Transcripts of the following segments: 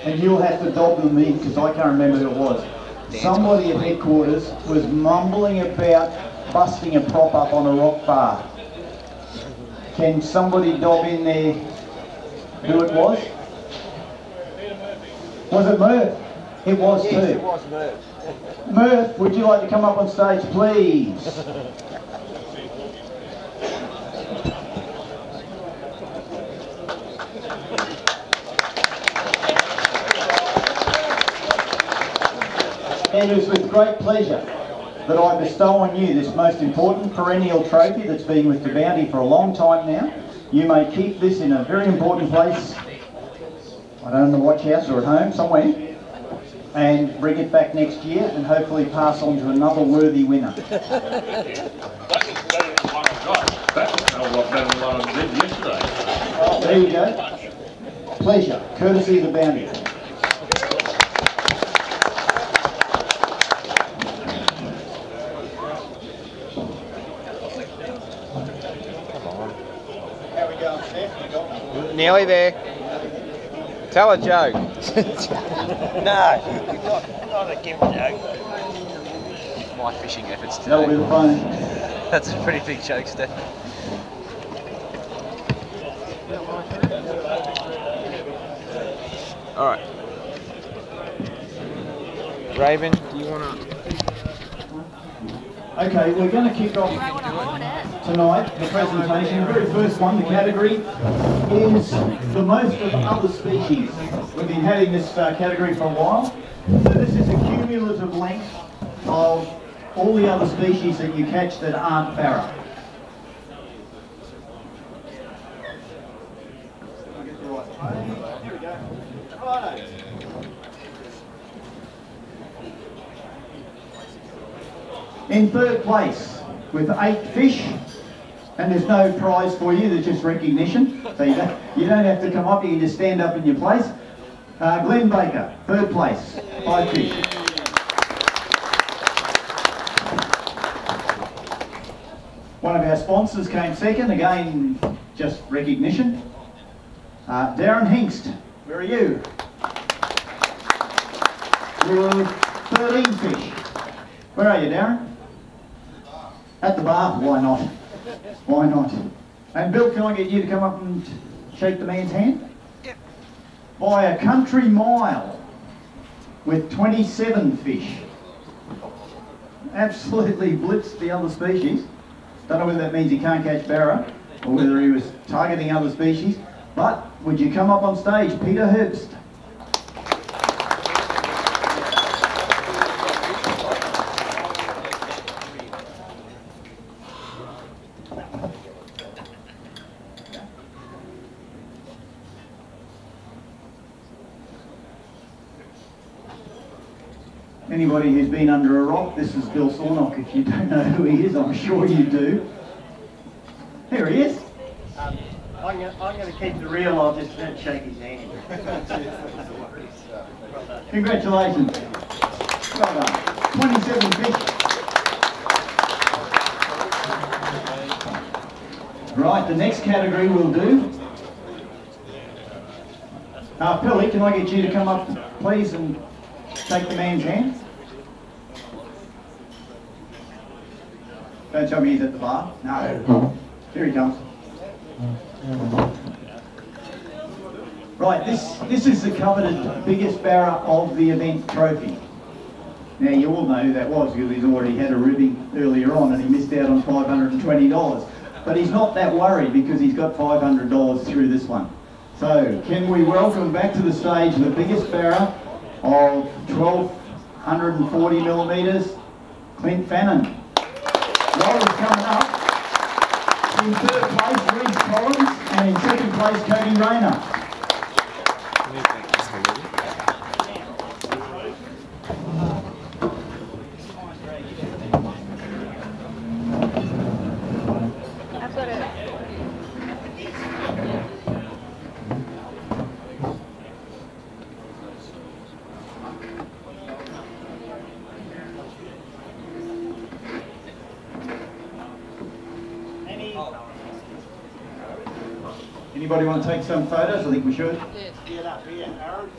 and you'll have to dob them in because I can't remember who it was. Somebody at headquarters was mumbling about busting a prop up on a rock bar. Can somebody dob in there who it was? Was it Murph? It was too. Yes, it was Murph. Murph, would you like to come up on stage, please? And it is with great pleasure that I bestow on you this most important perennial trophy that's been with the Bounty for a long time now. You may keep this in a very important place, I don't know, the watch house or at home somewhere, and bring it back next year and hopefully pass on to another worthy winner. That was better than one I got. That was a lot better than one I did yesterday. There you go. Pleasure, courtesy of the Bounty. Nearly there. Tell a joke. No, not a given joke. My fishing efforts today. That'll be the phone. That's a pretty big joke, Steph. All right. Raven, do you want to? Okay, we're going to kick off tonight the presentation. The very first one, the category, is the most of other species. We've been having this category for a while. So this is a cumulative length of all the other species that you catch that aren't Barra. Here we go. Righto. In third place with 8 fish, and there's no prize for you, there's just recognition. So you don't have to come up, you can just stand up in your place. Glenn Baker, third place, 5 fish. One of our sponsors came second, again, just recognition. Darren Hingst, where are you? You're 13 fish. Where are you, Darren? At the bar, why not? Why not? And Bill, can I get you to come up and shake the man's hand? Yep. By a country mile with 27 fish. Absolutely blitzed the other species. Don't know whether that means he can't catch Barra or whether he was targeting other species. But would you come up on stage, Peter Herbst? Anybody who's been under a rock, this is Bill Sornock. If you don't know who he is, I'm sure you do. Here he is. I'm going to keep it real, I'll just shake his hand. Congratulations. Well done. 27 fish. Right, the next category we'll do. Pilly, can I get you to come up, please, and shake the man's hand? Don't tell me he's at the bar. No. Here he comes. Right, this is the coveted biggest Barra of the event trophy. Now you all know who that was because he's already had a ribbing earlier on and he missed out on $520. But he's not that worried because he's got $500 through this one. So can we welcome back to the stage the biggest Barra of 1,240 millimetres, Clint Fannin. Laura's coming up. In third place, Reece Collins, and in second place, Cody Rayner. I've got it. Anybody want to take some photos? I think we should. Get up here, Aaron.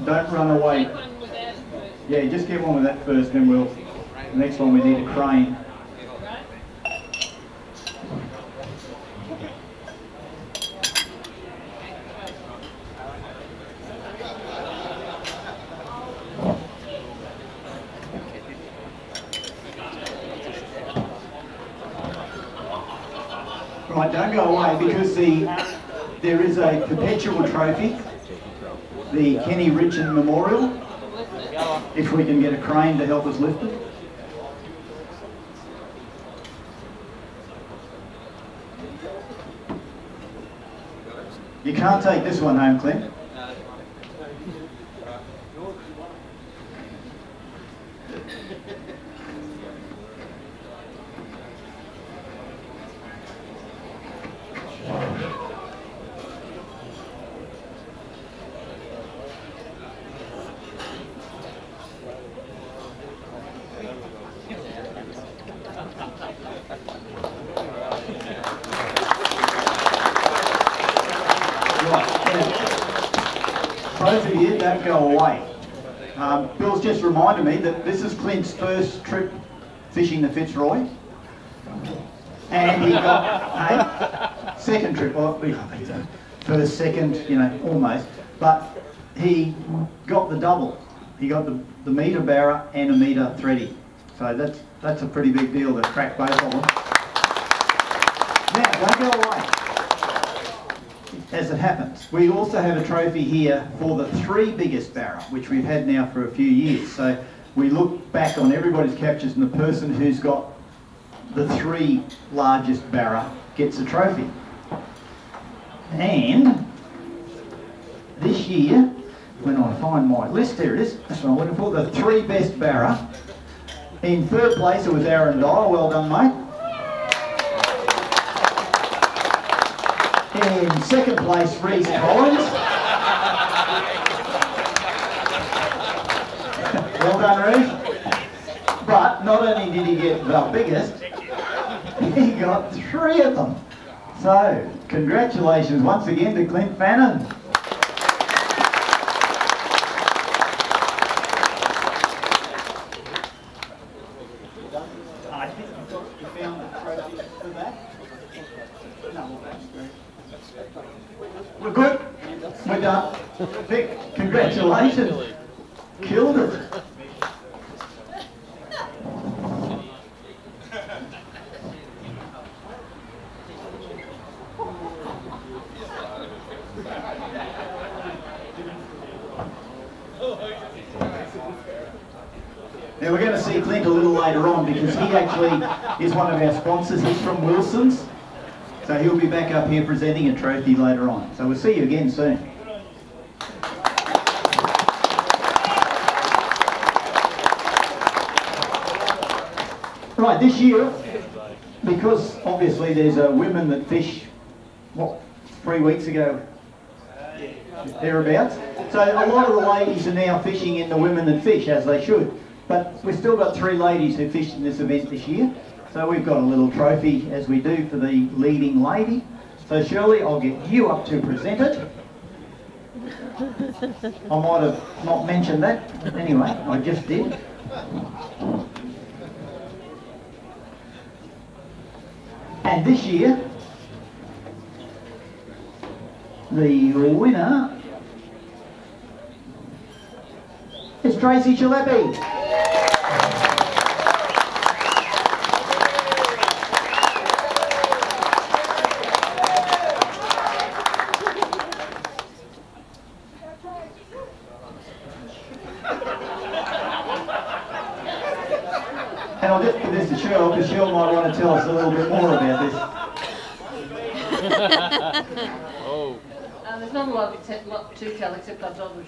don't run away. Yeah, just get one with that first, then we'll, the next one we need a crane. Right, don't go away because there is a perpetual trophy, the Kenny Richard Memorial, if we can get a crane to help us lift it. You can't take this one home, Clint. Both of you, don't go away. Bill's just reminded me that this is Clint's first trip fishing the Fitzroy. And he got a second trip, well, first, second, you know, almost. But he got the double. He got the metre barra and a metre thready. So that's a pretty big deal to crack both of them. Now, don't go away. As it happens, we also have a trophy here for the 3 biggest barra, which we've had now for a few years. So we look back on everybody's captures and the person who's got the 3 largest barra gets a trophy. And this year, when I find my list, there it is, that's what I'm looking for, the 3 best barra. In 3rd place it was Aaron Dyer, well done mate. In 2nd place, Reese Collins. Well done, Reese. But not only did he get the biggest, he got 3 of them. So, congratulations once again to Clint Fannin. I think you found the trophy for that. No, that's great. We're good. We're done. Vic, congratulations. Killed it. Now we're going to see Clint a little later on because he actually is one of our sponsors. He's from Wilson's. So he'll be back up here presenting a trophy later on. So we'll see you again soon. Right, this year, because obviously there's women that fish, what, 3 weeks ago, thereabouts. So a lot of the ladies are now fishing in the women that fish, as they should. But we've still got 3 ladies who fished in this event this year. So we've got a little trophy, as we do, for the leading lady. So Shirley, I'll get you up to present it. I might have not mentioned that, but anyway, I just did. And this year, the winner is Tracy Shalepi. And I'll just give this to Cheryl, because Cheryl might want to tell us a little bit more about this. Oh. There's not a lot to tell, except I told her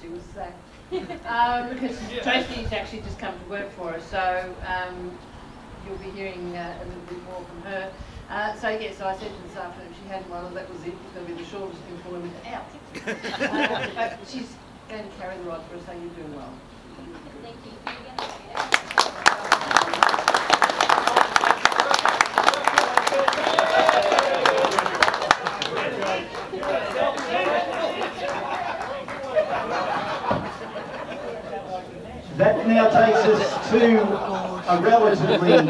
she was sacked. Because Tracy's actually just come to work for us, so you'll be hearing a little bit more from her. So yes, I said to her this afternoon, if she had one, that was it. It's going to be the shortest employment out. But she's going to carry the rod for us, so you're doing well. Thank you. That now takes us to a relatively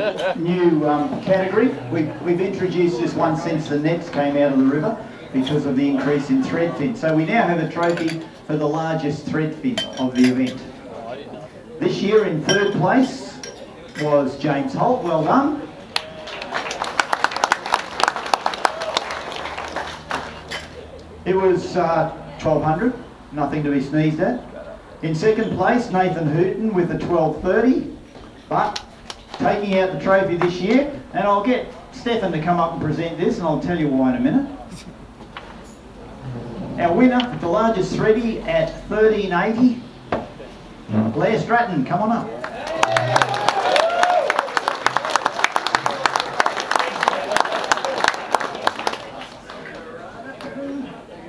new category. We've introduced this one since the nets came out of the river because of the increase in threadfin. So we now have a trophy for the largest threadfin of the event. This year in third place was James Holt. Well done. It was 1200, nothing to be sneezed at. In second place, Nathan Hooton with a 1230, but taking out the trophy this year, and I'll get Stefan to come up and present this, and I'll tell you why in a minute. Our winner, the largest thready at 1380, Blair Stratton, come on up.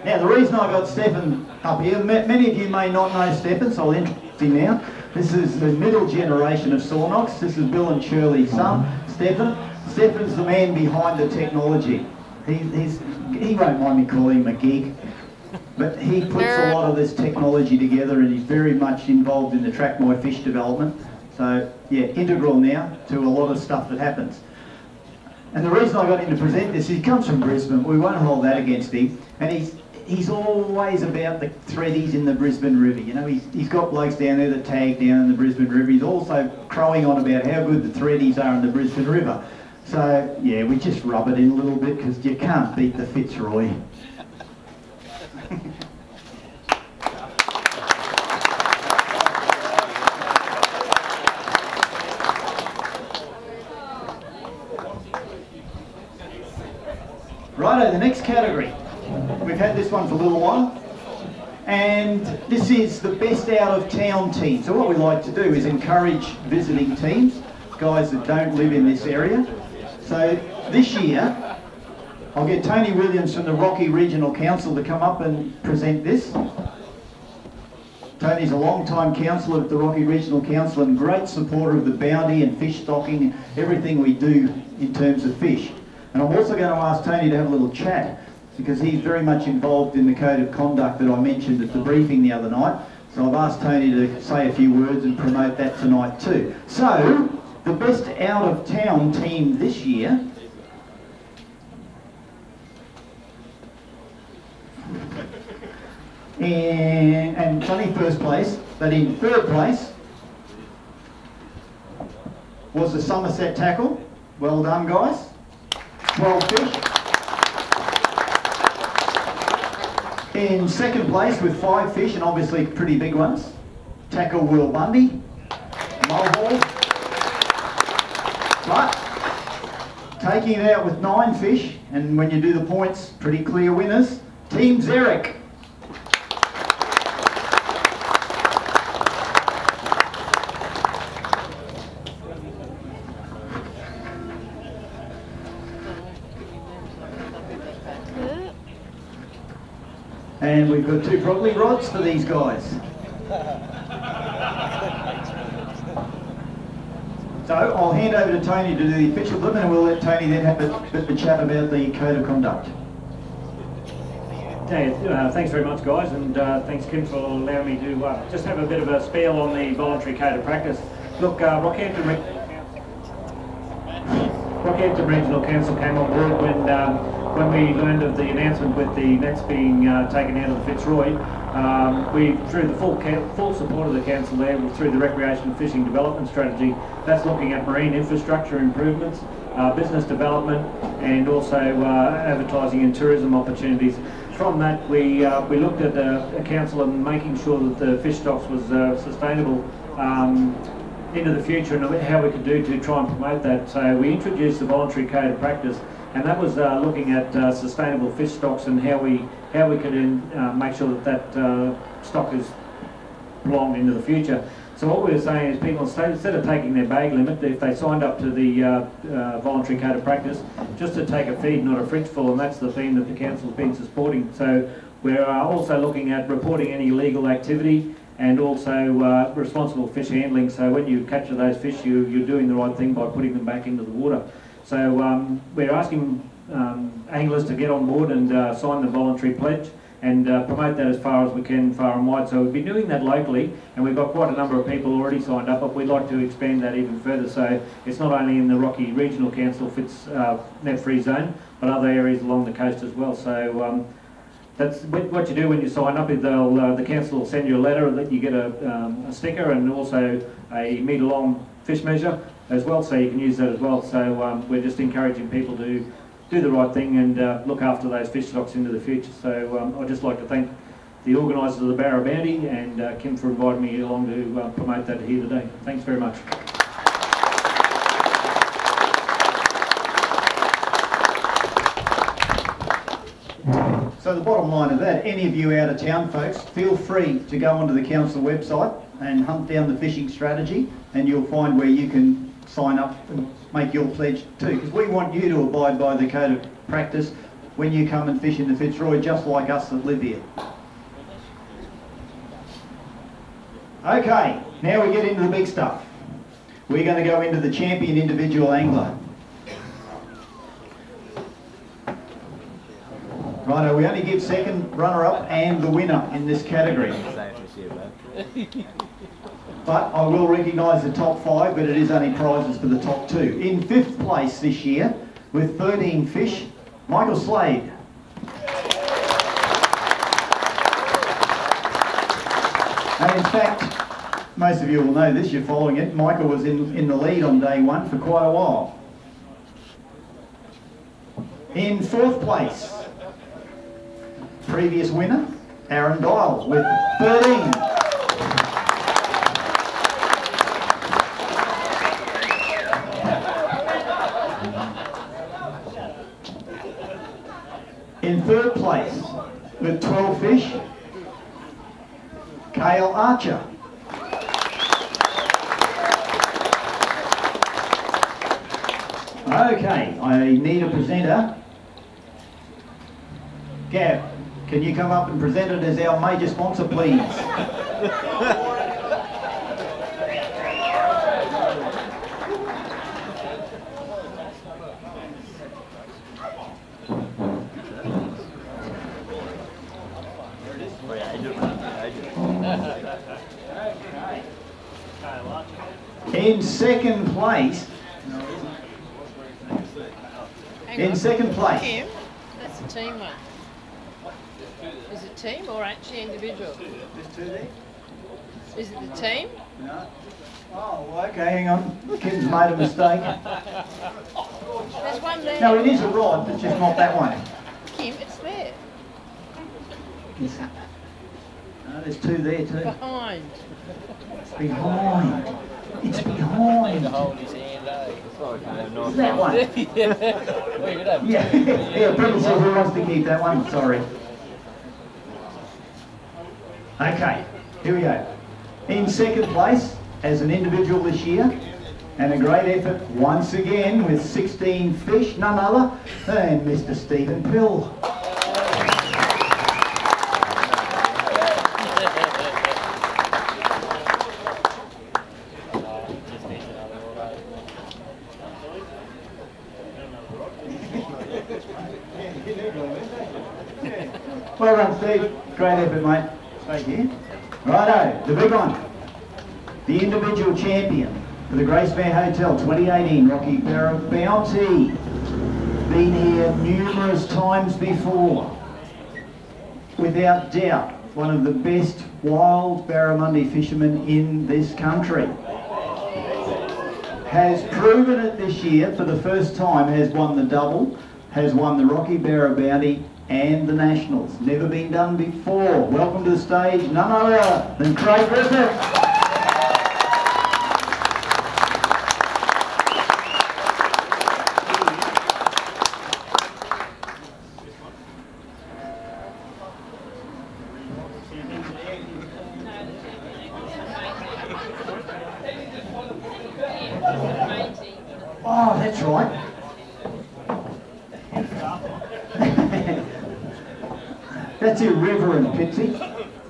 Now, the reason I got Stefan up here, many of you may not know Stefan, so I'll introduce him now. This is the middle generation of Sawnox. This is Bill and Shirley's son, Stefan. Stefan's the man behind the technology. He won't mind me calling him a geek, but he puts a lot of this technology together, and he's very much involved in the track my fish development. So, yeah, integral now to a lot of stuff that happens. And the reason I got him to present this, he comes from Brisbane. We won't hold that against him. And he's always about the threadies in the Brisbane River. You know, he's got blokes down there that tag down in the Brisbane River. He's also crowing on about how good the threadies are in the Brisbane River. So, yeah, we just rub it in a little bit because you can't beat the Fitzroy. Righto, the next category. We've had this one for a little while, and this is the best out of town team. So what we like to do is encourage visiting teams, guys that don't live in this area. So this year, I'll get Tony Williams from the Rocky Regional Council to come up and present this. Tony's a long-time councillor at the Rocky Regional Council and great supporter of the bounty and fish stocking, everything we do in terms of fish. And I'm also going to ask Tony to have a little chat, because he's very much involved in the code of conduct that I mentioned at the briefing the other night. So I've asked Tony to say a few words and promote that tonight too. So, the best out of town team this year and it's only first place, but in third place was the Somerset tackle. Well done, guys. 12 fish. In second place with 5 fish, and obviously pretty big ones, tackle Will Bundy, Mulhall. But taking it out with 9 fish, and when you do the points, pretty clear winners, Team Zerek. And we've got 2 Brogley rods for these guys. So I'll hand over to Tony to do the official bit, and we'll let Tony then have a bit of a chat about the code of conduct. Thanks very much, guys, and thanks, Kim, for allowing me to just have a bit of a spiel on the voluntary code of practice. Look, Rockhampton Regional Council came on board when we learned of the announcement with the nets being taken out of the Fitzroy. We, through the full support of the council there, through the recreation and fishing development strategy, that's looking at marine infrastructure improvements, business development, and also advertising and tourism opportunities. From that, we looked at a council and making sure that the fish stocks was sustainable into the future, and how we could do to try and promote that. So we introduced the voluntary code of practice, and that was looking at sustainable fish stocks and how we could make sure that stock is belonged into the future. So what we were saying is people, instead of taking their bag limit, if they signed up to the voluntary code of practice, just to take a feed, not a fridge full, and that's the theme that the council's been supporting. So we're also looking at reporting any illegal activity, and also responsible fish handling. So when you capture those fish, you're doing the right thing by putting them back into the water. So we're asking anglers to get on board and sign the voluntary pledge, and promote that as far as we can, far and wide. So we've been doing that locally, and we've got quite a number of people already signed up, but we'd like to expand that even further. So it's not only in the Rocky Regional Council Fits net-free zone, but other areas along the coast as well. So that's what you do when you sign up. Is the council will send you a letter that you get a sticker and also a metre-long fish measure as well, so you can use that as well. So we're just encouraging people to do the right thing and look after those fish stocks into the future. So I'd just like to thank the organisers of the Barra Bounty and Kim for inviting me along to promote that here today. Thanks very much. So the bottom line of that, any of you out of town folks, feel free to go onto the council website and hunt down the fishing strategy, and you'll find where you can sign up and make your pledge too, because we want you to abide by the code of practice when you come and fish in the Fitzroy, just like us that live here. Okay, now we get into the big stuff. We're going to go into the champion individual angler. Righto, we only give second, runner-up and the winner in this category. But I will recognise the top 5, but it is only prizes for the top 2. In 5th place this year, with 13 fish, Michael Slade. And in fact, most of you will know this, you're following it, Michael was in the lead on day 1 for quite a while. In 4th place, previous winner, Aaron Dial, with 13. In 3rd place, with 12 fish, Cale Archer. Okay, I need a presenter. Gav, can you come up and present it as our major sponsor, please? In second place, Kim, that's a team one. Is it team or actually individual? There's 2 there? Is it the team? No. Oh, okay, hang on. Kim's made a mistake. There's one there. No, it is a rod, but just not that one. Kim, it's there. No, there's 2 there too. Behind. It's behind. It's behind. Is that one? Yeah, Prince says he wants to keep that one. Sorry. Okay, here we go. In second place, as an individual this year, and a great effort once again with 16 fish, none other than Mr. Stephen Pill. Well done, Steve. Great effort, mate. Stay here. Righto, the big one. The individual champion for the Grace Fair Hotel 2018 Rocky Barra Bounty. Been here numerous times before. Without doubt, one of the best wild barramundi fishermen in this country. Has proven it this year for the first time, has won the double, has won the Rocky Barra Bounty and the Nationals. Never been done before. Welcome to the stage, none other than Craig Griffith. Oh, that's right. That's irreverent, Pitsy.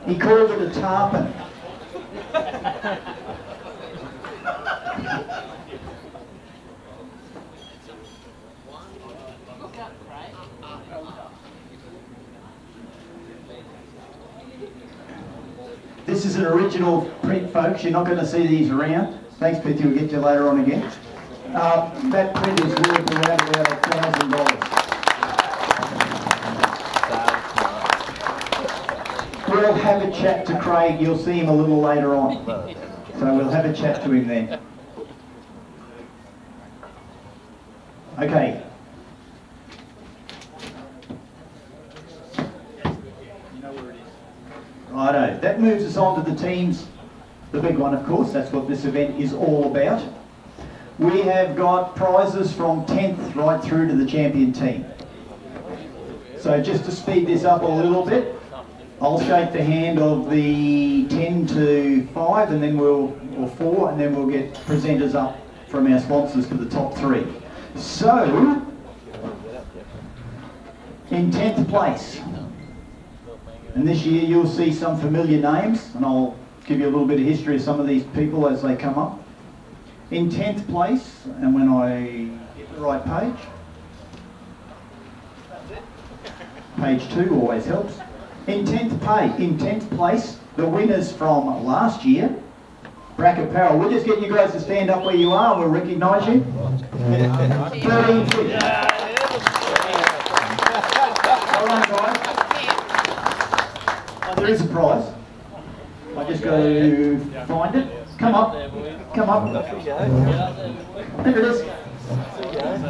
He called it a tarpon. This is an original print, folks. You're not going to see these around. Thanks, Pithy. We'll get you later on again. That print is worth around about $1,000. We'll have a chat to Craig. You'll see him a little later on. So we'll have a chat to him then. Okay. Righto, that moves us on to the teams, the big one of course, that's what this event is all about. We have got prizes from 10th right through to the champion team. So just to speed this up a little bit, I'll shake the hand of the 10 to 5 and then or 4, and then we'll get presenters up from our sponsors for the top 3. So, in 10th place, and this year you'll see some familiar names, and I'll give you a little bit of history of some of these people as they come up. In 10th place, and when I get the right page, page 2 always helps. In 10th place, the winners from last year, Bracket Apparel. We'll just get you guys to stand up where you are, and we'll recognise you. 13 fish. Well done, guys. There is a prize. I just got to find it. Come up. Come up. There it is. Get out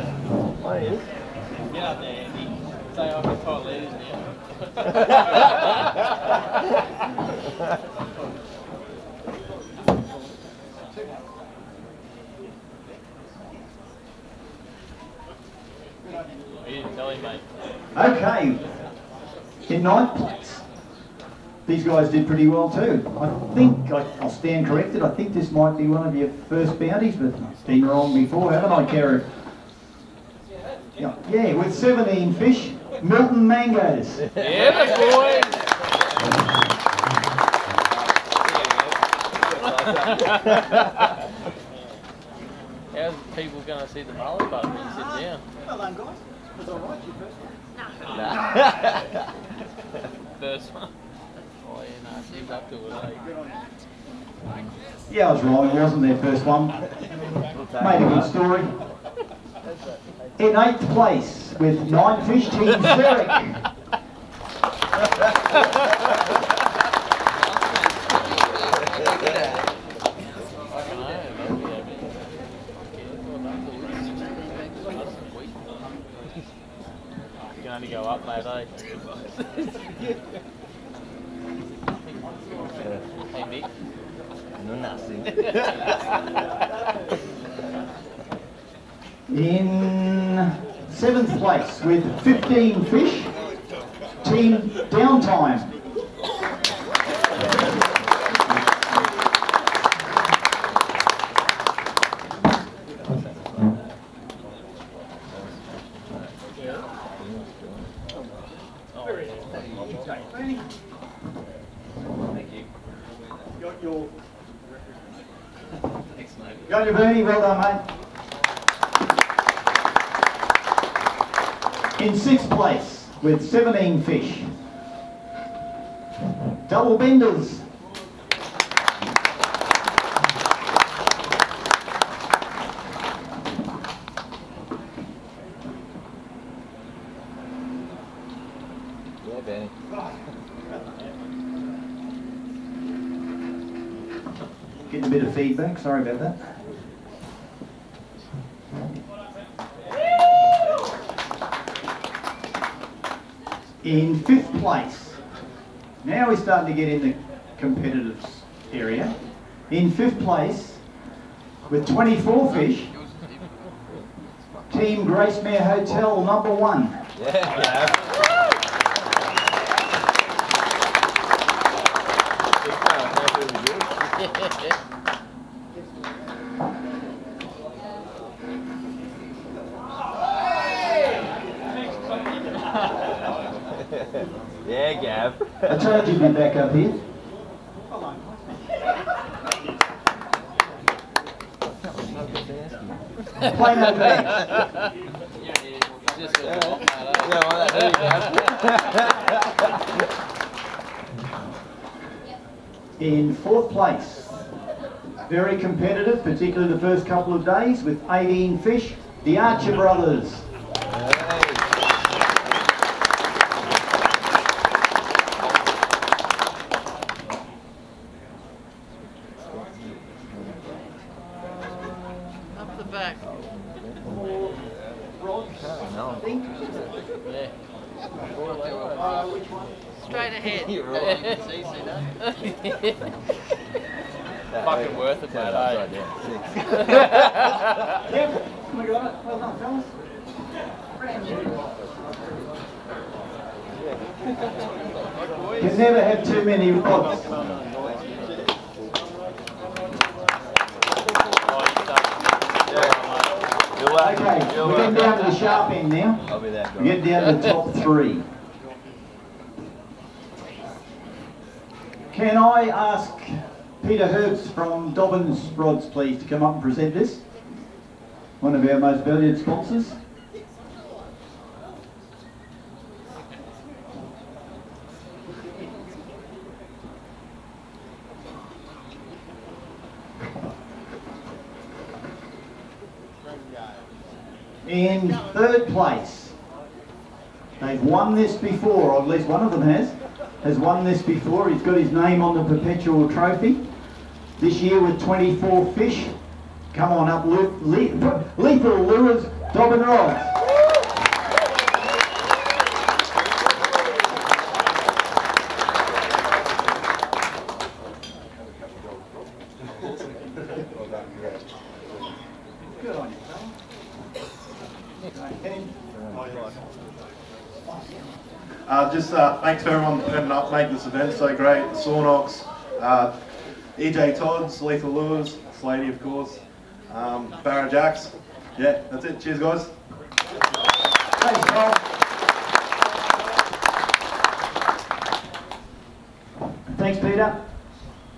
there, Andy. Say I'm a top ladies now. You didn't tell him, mate. Okay. In 9th place. These guys did pretty well too. I think, I'll stand corrected, I think this might be one of your first bounties, but I've been wrong before, haven't I, Kerry? Yeah, with 17 fish, Milton Mangoes. Yeah, boy! How's people going to see the mullet button when you sit down? Well done, guys. Was I right, you first one? First one. Oh yeah, no, she's up to it, eh? Yeah, I was wrong, it wasn't their first one. Made a good story. In 8th place, with 9 fish, Team Zurich. You can only go up, mate, eh? Hey, Mick. No, nothing. In 7th place, with 15 fish, Team Downtime. Got your Bernie, well done, mate. In 6th place, with 17 fish, Double Benders. Yeah, Benny. Getting a bit of feedback, sorry about that. In 5th place, now we're starting to get in the competitive area. In 5th place, with 24 fish, Team Gracemere Hotel #1. Yeah. Yeah, Gav. I told you to be back up here. Play no bags. Just for the top, mate, eh? Yeah, well, there you go. In fourth place, very competitive, particularly the first couple of days, with 18 fish, the Archer brothers. Up the back. I think. Yeah. Which one? Straight ahead. You're right. It's easy, no? Fucking worth it, mate. Upside down. 6. Yep, we got it. Well done, fellas. You never have too many rods. Okay, we're getting down to the sharp end now. I'll be that guy. We're getting down to the top 3. Can I ask Peter Herbst from Dobbins Rods, please, to come up and present this? One of our most valued sponsors. In third place, they've won this before, or at least one of them has won this before. He's got his name on the perpetual trophy. This year with 24 fish. Come on up, Lethal Lures, Dobbin Rods. Good on you, fella. Thanks to everyone for turning up, making this event so great. Sawnox, EJ Todd's, Lethal Lures, Slady of course, Barra Jacks. Yeah, that's it. Cheers guys. Thanks, Carl. Thanks, Peter.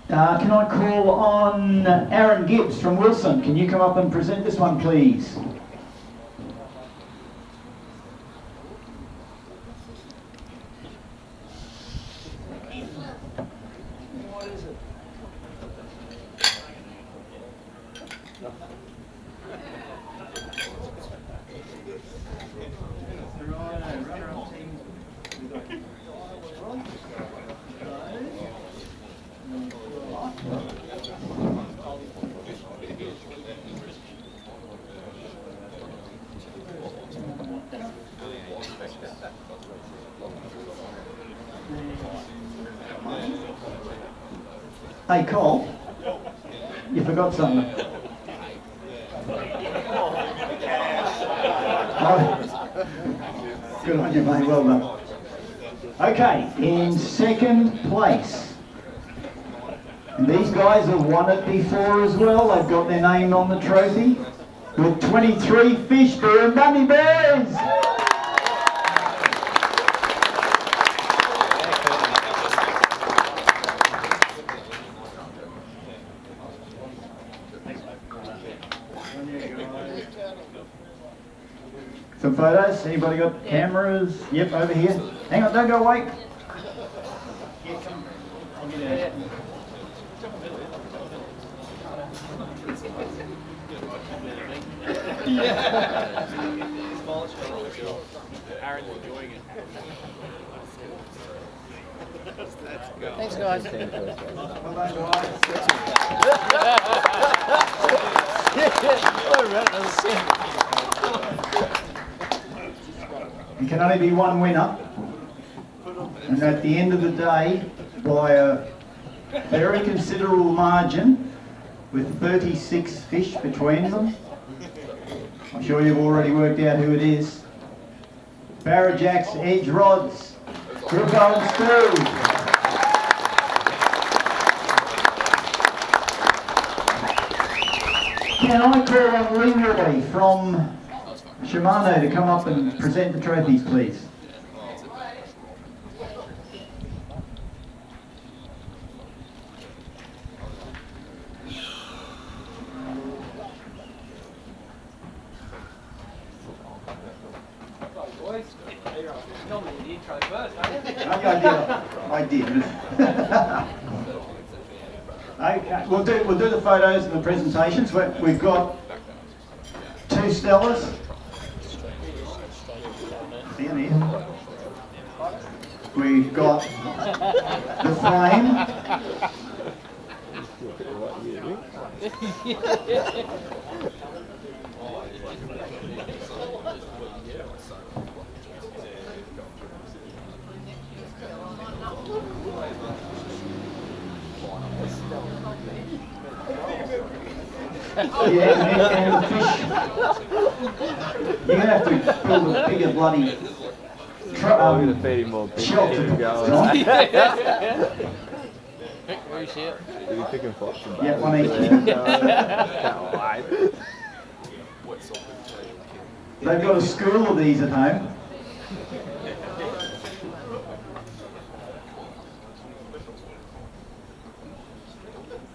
Can I call on Aaron Gibbs from Wilson? Can you come up and present this one, please? Hey Cole, you forgot something. Oh, good on you, mate, well done. Okay, in second place. And these guys have won it before as well. They've got their name on the trophy. With 23 fish for Money Bears. Some photos. Anybody got cameras? Yep, over here. Hang on, don't go away. Aaron's enjoying it. Thanks, guys. There can only be one winner, and at the end of the day, by a very considerable margin, with 36 fish between them, I'm sure you've already worked out who it is. Barra Jacks Edge Rods, Grupo and Stu. Can I call on Leroy from Shimano to come up and present the trophies, please? I did. Okay, we'll do the photos and the presentations. We've got 2 Stellas down here. We've got the Flame. Yeah, and the fish. You're going to have to build a bigger bloody I'm going to feed him more shelter. Where's it? Are you picking fox and Yeah, one each. Can't wait. They've got a school of these at home.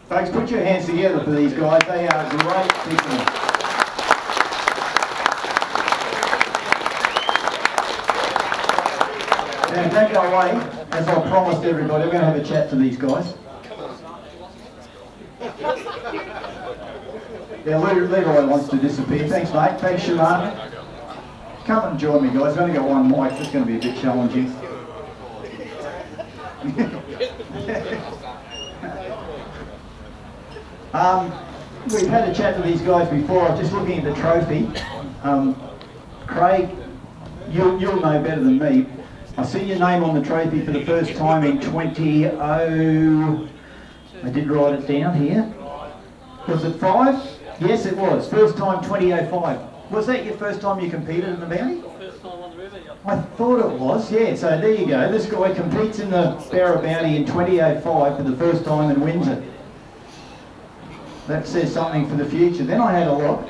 Folks, put your hands together for these guys. They are great people. Now, don't go away. As I promised everybody, we're going to have a chat to these guys. Yeah, Leroy wants to disappear. Thanks, mate. Thanks, Siobhan. Come and join me, guys. I've only got one mic. It's going to be a bit challenging. We've had a chat to these guys before. I was just looking at the trophy. Craig, you'll know better than me. I see your name on the trophy for the first time in 20... I did write it down here. Was it 5? Yes, it was. First time 2005. Was that your first time you competed in the bounty? First time on the river, yep. I thought it was, yeah. So there you go. This guy competes in the Barra bounty in 2005 for the first time and wins it. That says something for the future. Then I had a look,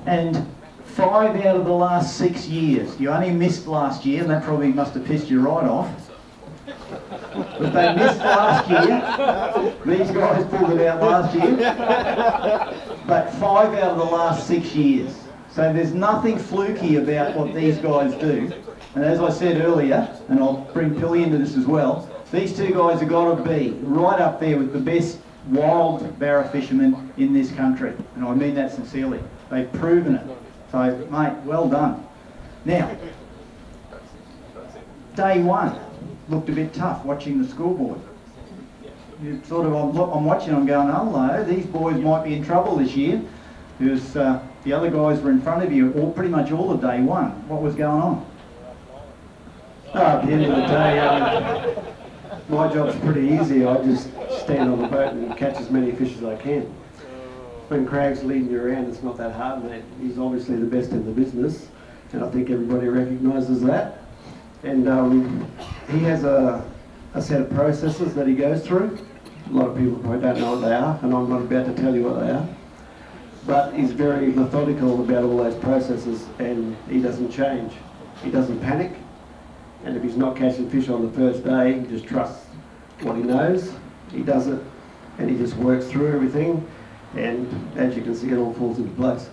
and 5 out of the last 6 years. You only missed last year, and that probably must have pissed you right off. But they missed last year. These guys pulled it out last year. But 5 out of the last 6 years. So there's nothing fluky about what these guys do. And as I said earlier, and I'll bring Pilly into this as well, these 2 guys have got to be right up there with the best wild Barra fishermen in this country. And I mean that sincerely. They've proven it. So, mate, well done. Now, day 1 looked a bit tough watching the scoreboard. You sort of, I'm watching, I'm going, hello, these boys might be in trouble this year, because the other guys were in front of you pretty much all of day 1. What was going on? Oh, at the end of the day, my job's pretty easy. I just stand on the boat and catch as many fish as I can. When Craig's leading you around, it's not that hard, mate. He's obviously the best in the business, and I think everybody recognises that. And he has a set of processes that he goes through. A lot of people probably don't know what they are, and I'm not about to tell you what they are. But he's very methodical about all those processes, and he doesn't change. He doesn't panic, and if he's not catching fish on the first day, he just trusts what he knows. He does it, and he just works through everything, and as you can see, it all falls into place.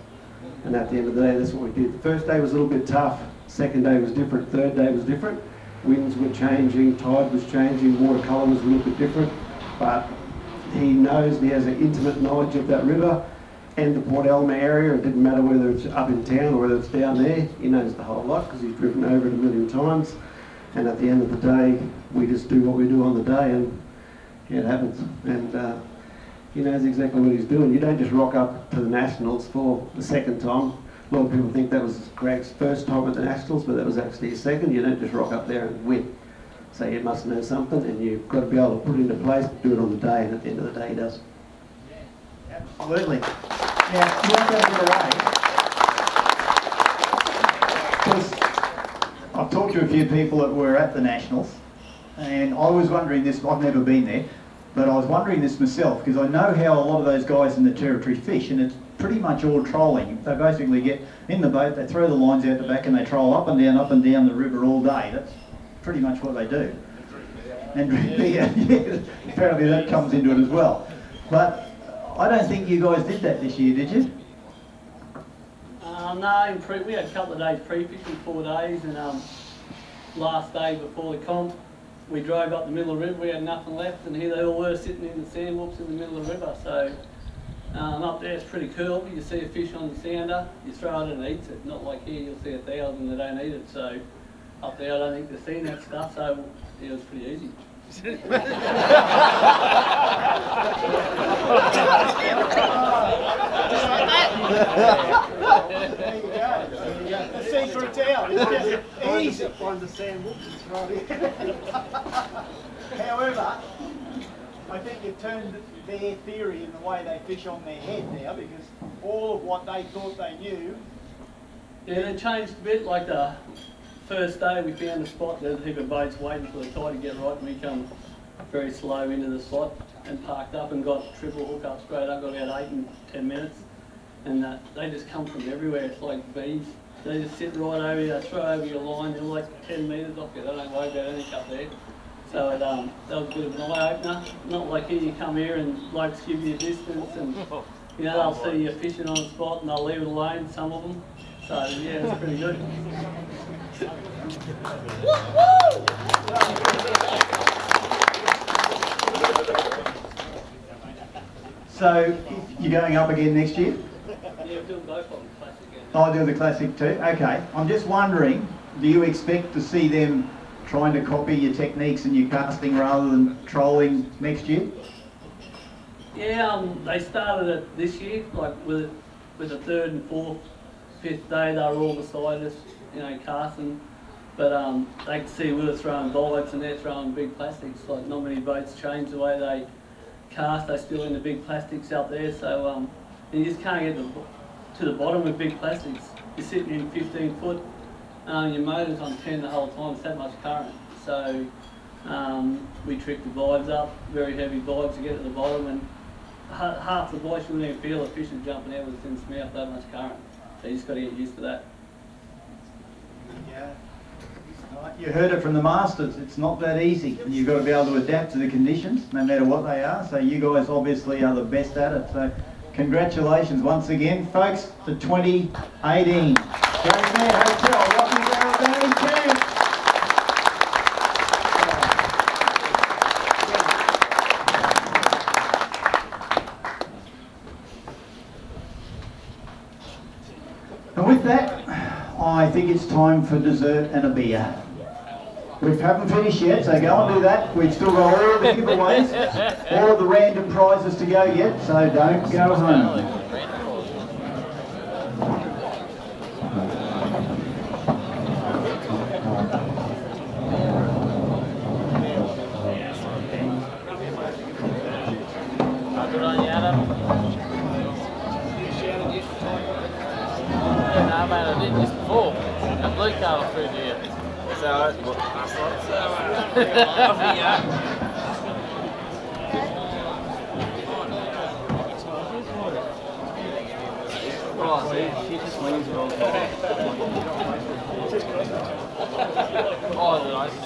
And at the end of the day, that's what we did. The first day was a little bit tough. Second day was different. Third day was different. Winds were changing, tide was changing, water colour was a little bit different. But he knows, he has an intimate knowledge of that river and the Port Alma area. It didn't matter whether it's up in town or whether it's down there. He knows the whole lot because he's driven over it a million times. And at the end of the day, we just do what we do on the day, and yeah, it happens. And he knows exactly what he's doing. You don't just rock up to the Nationals for the second time. A lot of people think that was Greg's first time at the Nationals, but that was actually his second. You don't just rock up there and win. So you must know something, and you've got to be able to put it into place, do it on the day, and at the end of the day, he does. Absolutely. Now, you won't go to the way, because I've talked to a few people that were at the Nationals, and I was wondering this. I've never been there, but I was wondering this myself, because I know how a lot of those guys in the territory fish, and it's pretty much all trolling. They basically get in the boat, they throw the lines out the back, and they troll up and down the river all day. That's pretty much what they do. And yeah, apparently that comes into it as well. But I don't think you guys did that this year, did you? No, we had a couple of days pre-fishing, 4 days, and last day before the comp, we drove up the middle of the river, we had nothing left, and here they all were sitting in the sand whoops in the middle of the river. So up there it's pretty cool. You see a fish on the sounder, you throw it and it eats it. Not like here, you'll see 1,000 that don't eat it. So up there I don't think they've seen that stuff, so it was pretty easy. The secret's out. It's just easy. Find the sand whoops. However, I think you've turned their theory in the way they fish on their head now, because all of what they thought they knew. Yeah, they changed a bit. Like the first day we found a spot, there's a heap of boats waiting for the tide to get right, and we come very slow into the spot and parked up and got triple hookup straight up, got about 8 and 10 minutes. And they just come from everywhere. It's like bees. They just sit right over you, they throw over your line, they're like 10 metres off you. They don't worry about anything up there. So that was a bit of an eye-opener. Not like here, you come here and blokes give you a distance, and you know, they'll see you fishing on a spot and they'll leave it alone, some of them. So yeah, it's pretty good. So you're going up again next year? Yeah, doing both of them, classic again. Oh, do the classic too? Okay. I'm just wondering, do you expect to see them trying to copy your techniques and your casting rather than trolling next year? Yeah, they started it this year, like with the 3rd and 4th, 5th day, they were all beside us, you know, casting. But they could see we were throwing bollocks and they're throwing big plastics. Like not many boats change the way they cast, they're still in the big plastics out there. So you just can't get to the bottom with big plastics. You're sitting in 15 foot, your motor's on 10 the whole time, it's that much current. So we trick the vibes up, very heavy vibes to get to the bottom, and half the bites you wouldn't even feel a fish is jumping out with its in its mouth, that much current. So you just got to get used to that. Yeah. You heard it from the masters, it's not that easy. You've got to be able to adapt to the conditions, no matter what they are. So you guys obviously are the best at it. So congratulations once again, folks, to 2018. Great Man Hotel, Rocky Barra Valley Camp. And with that, I think it's time for dessert and a beer. We haven't finished yet, so go and do that. We've still got all the giveaways, all of the random prizes to go yet, so don't go home. Good on you, Adam. Yeah, no, mate, I did this before. A blue colour through here. It's alright. Oh, see, she just leaves it all the time. Oh, nice.